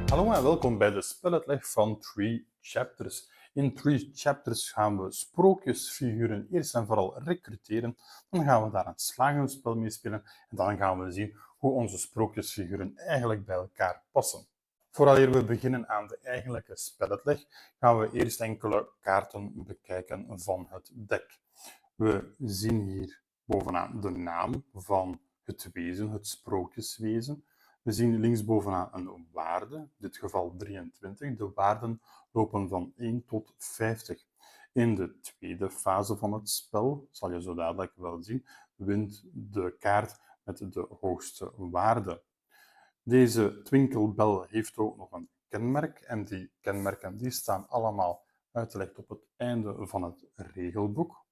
Hallo en welkom bij de speluitleg van 3 Chapters. In 3 Chapters gaan we sprookjesfiguren eerst en vooral recruteren. Dan gaan we daar een slagenspel mee spelen en dan gaan we zien hoe onze sprookjesfiguren eigenlijk bij elkaar passen. Vooraleer we beginnen aan de eigenlijke speluitleg, gaan we eerst enkele kaarten bekijken van het dek. We zien hier bovenaan de naam van het wezen, het sprookjeswezen. We zien linksbovenaan een waarde, in dit geval 23. De waarden lopen van 1 tot 50. In de tweede fase van het spel, zal je zo dadelijk wel zien, wint de kaart met de hoogste waarde. Deze twinkelbel heeft ook nog een kenmerk en die kenmerken die staan allemaal uitgelegd op het einde van het regelboek.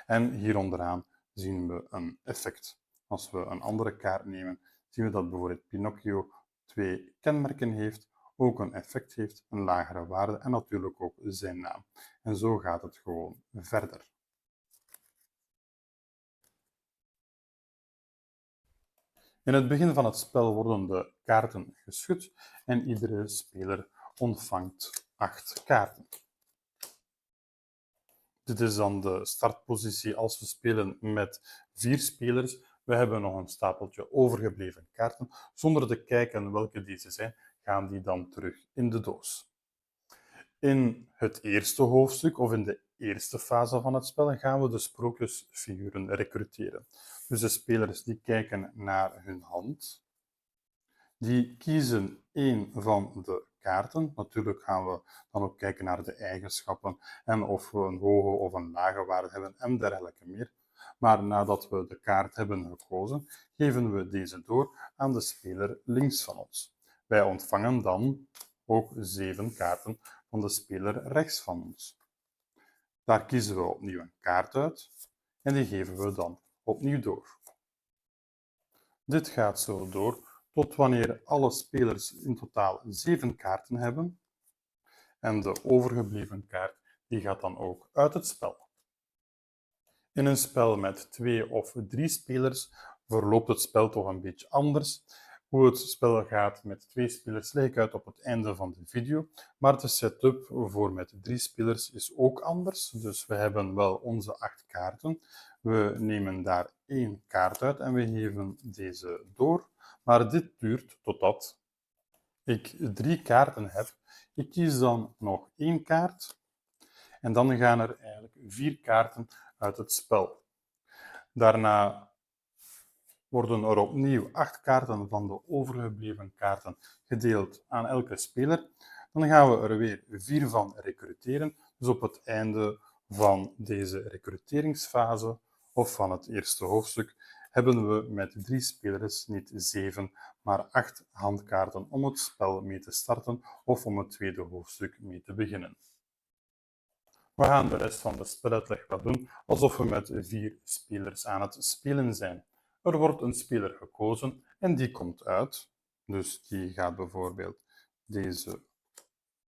En hier onderaan zien we een effect. Als we een andere kaart nemen, zien we dat bijvoorbeeld Pinocchio 2 kenmerken heeft, ook een effect heeft, een lagere waarde en natuurlijk ook zijn naam. En zo gaat het gewoon verder. In het begin van het spel worden de kaarten geschud en iedere speler ontvangt 8 kaarten. Dit is dan de startpositie als we spelen met 4 spelers. We hebben nog een stapeltje overgebleven kaarten. Zonder te kijken welke deze zijn, gaan die dan terug in de doos. In het eerste hoofdstuk, of in de eerste fase van het spel, gaan we de sprookjesfiguren recruteren. Dus de spelers die kijken naar hun hand. Die kiezen één van de kaarten. Natuurlijk gaan we dan ook kijken naar de eigenschappen en of we een hoge of een lage waarde hebben en dergelijke meer. Maar nadat we de kaart hebben gekozen, geven we deze door aan de speler links van ons. Wij ontvangen dan ook 7 kaarten van de speler rechts van ons. Daar kiezen we opnieuw een kaart uit en die geven we dan opnieuw door. Dit gaat zo door tot wanneer alle spelers in totaal 7 kaarten hebben. En de overgebleven kaart die gaat dan ook uit het spel. In een spel met 2 of 3 spelers verloopt het spel toch een beetje anders. Hoe het spel gaat met 2 spelers leg ik uit op het einde van de video. Maar de setup voor met 3 spelers is ook anders. Dus we hebben wel onze 8 kaarten. We nemen daar 1 kaart uit en we geven deze door. Maar dit duurt totdat ik 3 kaarten heb. Ik kies dan nog 1 kaart en dan gaan er eigenlijk 4 kaarten uit het spel. Daarna worden er opnieuw 8 kaarten van de overgebleven kaarten gedeeld aan elke speler. Dan gaan we er weer 4 van recruteren. Dus op het einde van deze recruteringsfase of van het eerste hoofdstuk hebben we met 3 spelers niet 7, maar 8 handkaarten om het spel mee te starten of om het tweede hoofdstuk mee te beginnen. We gaan de rest van de speluitleg wat doen alsof we met 4 spelers aan het spelen zijn. Er wordt een speler gekozen en die komt uit. Dus die gaat bijvoorbeeld deze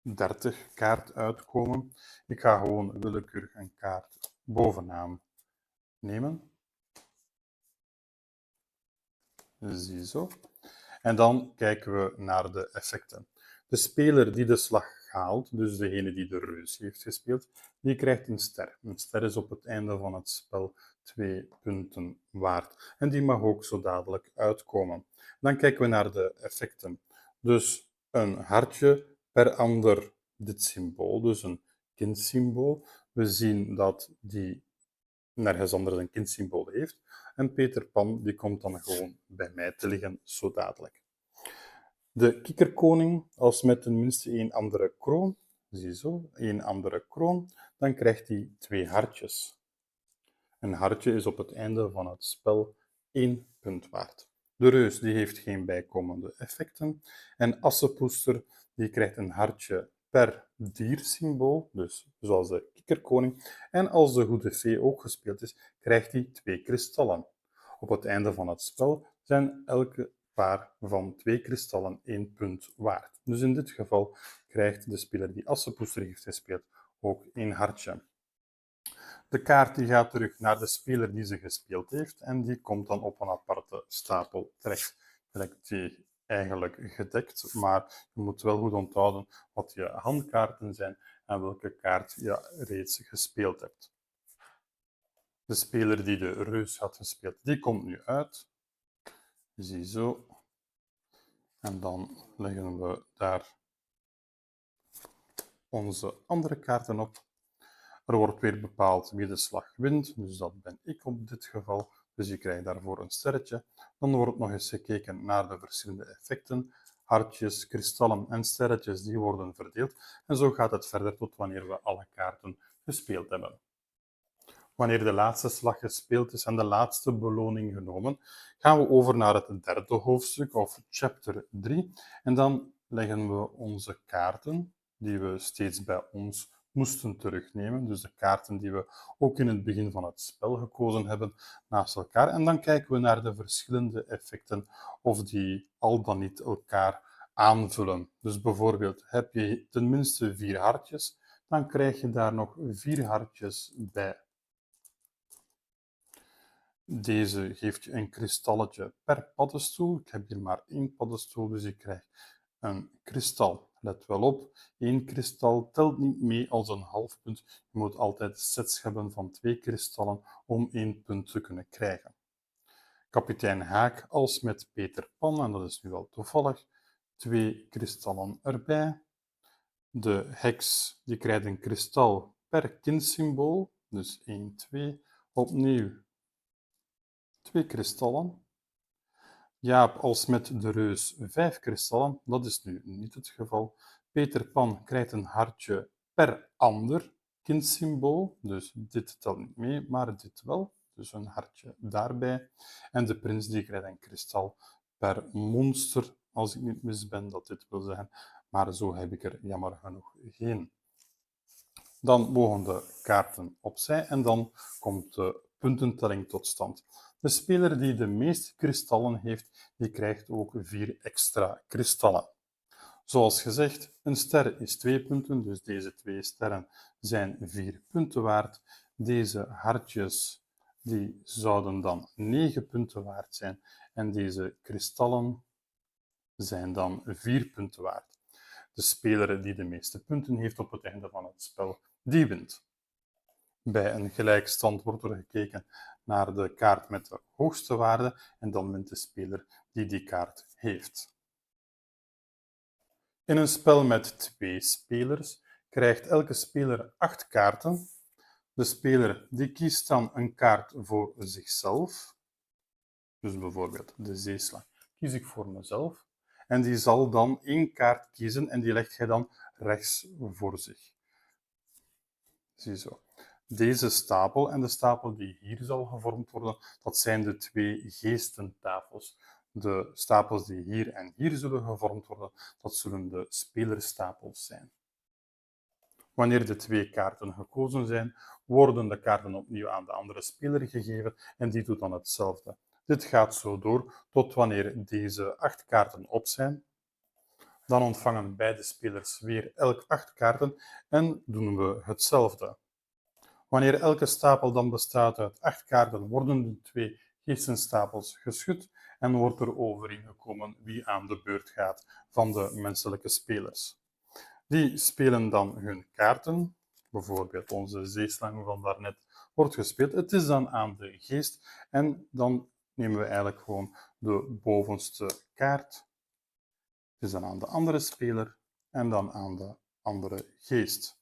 30 kaart uitkomen. Ik ga gewoon willekeurig een kaart bovenaan nemen. Ziezo. En dan kijken we naar de effecten. De speler die de slag haalt, dus degene die de reus heeft gespeeld, die krijgt een ster. Een ster is op het einde van het spel 2 punten waard. En die mag ook zo dadelijk uitkomen. Dan kijken we naar de effecten. Dus een hartje per ander dit symbool, dus een kindsymbool. We zien dat die nergens anders een kindsymbool heeft. En Peter Pan die komt dan gewoon bij mij te liggen, zo dadelijk. De kikkerkoning, als met tenminste 1 andere kroon, ziezo, 1 andere kroon, dan krijgt hij 2 hartjes. Een hartje is op het einde van het spel 1 punt waard. De reus die heeft geen bijkomende effecten. En Assepoester die krijgt een hartje per diersymbool, dus zoals de kikkerkoning. En als de goede fee ook gespeeld is, krijgt hij 2 kristallen. Op het einde van het spel zijn elke paar van 2 kristallen 1 punt waard. Dus in dit geval krijgt de speler die Assepoester heeft gespeeld ook 1 hartje. De kaart die gaat terug naar de speler die ze gespeeld heeft en die komt dan op een aparte stapel terecht. Die eigenlijk gedekt, maar je moet wel goed onthouden wat je handkaarten zijn en welke kaart je reeds gespeeld hebt. De speler die de reus had gespeeld, die komt nu uit. Ziezo. En dan leggen we daar onze andere kaarten op. Er wordt weer bepaald wie de slag wint, dus dat ben ik op dit geval. Dus je krijgt daarvoor een sterretje. Dan wordt nog eens gekeken naar de verschillende effecten. Hartjes, kristallen en sterretjes die worden verdeeld. En zo gaat het verder tot wanneer we alle kaarten gespeeld hebben. Wanneer de laatste slag gespeeld is en de laatste beloning genomen, gaan we over naar het derde hoofdstuk, of chapter 3. En dan leggen we onze kaarten, die we steeds bij ons moesten terugnemen, dus de kaarten die we ook in het begin van het spel gekozen hebben, naast elkaar. En dan kijken we naar de verschillende effecten, of die al dan niet elkaar aanvullen. Dus bijvoorbeeld, heb je tenminste 4 hartjes, dan krijg je daar nog 4 hartjes bij. Deze geeft je een kristalletje per paddenstoel. Ik heb hier maar 1 paddenstoel, dus ik krijg een kristal. Let wel op, 1 kristal telt niet mee als een half punt. Je moet altijd sets hebben van 2 kristallen om 1 punt te kunnen krijgen. Kapitein Haak als met Peter Pan, en dat is nu wel toevallig, 2 kristallen erbij. De heks die krijgt een kristal per kindsymbool, dus 1, 2. Opnieuw 2 kristallen. Jaap als met de reus 5 kristallen, dat is nu niet het geval. Peter Pan krijgt een hartje per ander kindsymbool, dus dit telt niet mee, maar dit wel, dus een hartje daarbij. En de prins die krijgt een kristal per monster, als ik niet mis ben dat dit wil zeggen, maar zo heb ik er jammer genoeg geen. Dan mogen de kaarten opzij en dan komt de puntentelling tot stand. De speler die de meeste kristallen heeft, die krijgt ook 4 extra kristallen. Zoals gezegd, een ster is 2 punten, dus deze 2 sterren zijn 4 punten waard. Deze hartjes die zouden dan 9 punten waard zijn en deze kristallen zijn dan 4 punten waard. De speler die de meeste punten heeft op het einde van het spel, die wint. Bij een gelijkstand wordt er gekeken naar de kaart met de hoogste waarde en dan wint de speler die die kaart heeft. In een spel met 2 spelers krijgt elke speler 8 kaarten. De speler die kiest dan een kaart voor zichzelf. Dus bijvoorbeeld de zeeslag kies ik voor mezelf. En die zal dan 1 kaart kiezen en die legt hij dan rechts voor zich. Ziezo. Deze stapel en de stapel die hier zal gevormd worden, dat zijn de 2 geestentafels. De stapels die hier en hier zullen gevormd worden, dat zullen de spelerstapels zijn. Wanneer de 2 kaarten gekozen zijn, worden de kaarten opnieuw aan de andere speler gegeven en die doet dan hetzelfde. Dit gaat zo door tot wanneer deze 8 kaarten op zijn. Dan ontvangen beide spelers weer elk 8 kaarten en doen we hetzelfde. Wanneer elke stapel dan bestaat uit 8 kaarten, worden de 2 geestenstapels geschud en wordt er overeengekomen wie aan de beurt gaat van de menselijke spelers. Die spelen dan hun kaarten, bijvoorbeeld onze zeeslang van daarnet wordt gespeeld. Het is dan aan de geest en dan nemen we eigenlijk gewoon de bovenste kaart. Het is dan aan de andere speler en dan aan de andere geest.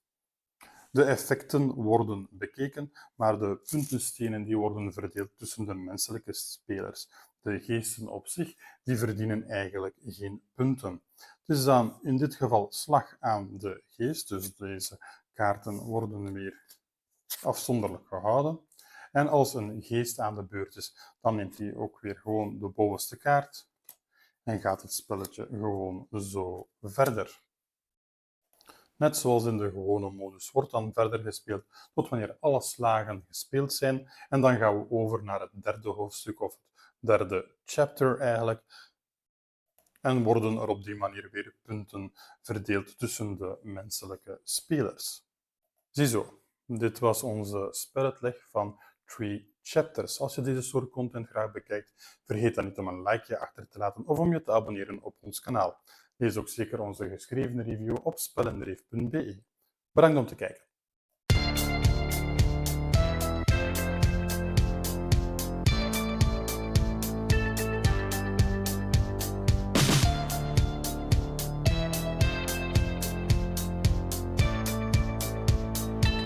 De effecten worden bekeken, maar de puntenstenen die worden verdeeld tussen de menselijke spelers. De geesten op zich die verdienen eigenlijk geen punten. Het is dan in dit geval slag aan de geest, dus deze kaarten worden weer afzonderlijk gehouden. En als een geest aan de beurt is, dan neemt hij ook weer gewoon de bovenste kaart en gaat het spelletje gewoon zo verder. Net zoals in de gewone modus wordt dan verder gespeeld tot wanneer alle slagen gespeeld zijn. En dan gaan we over naar het derde hoofdstuk, of het derde chapter eigenlijk. En worden er op die manier weer punten verdeeld tussen de menselijke spelers. Ziezo, dit was onze speluitleg van Three Chapters. Als je deze soort content graag bekijkt, vergeet dan niet om een likeje achter te laten of om je te abonneren op ons kanaal. Lees ook zeker onze geschreven review op spellenreef.be. Bedankt om te kijken.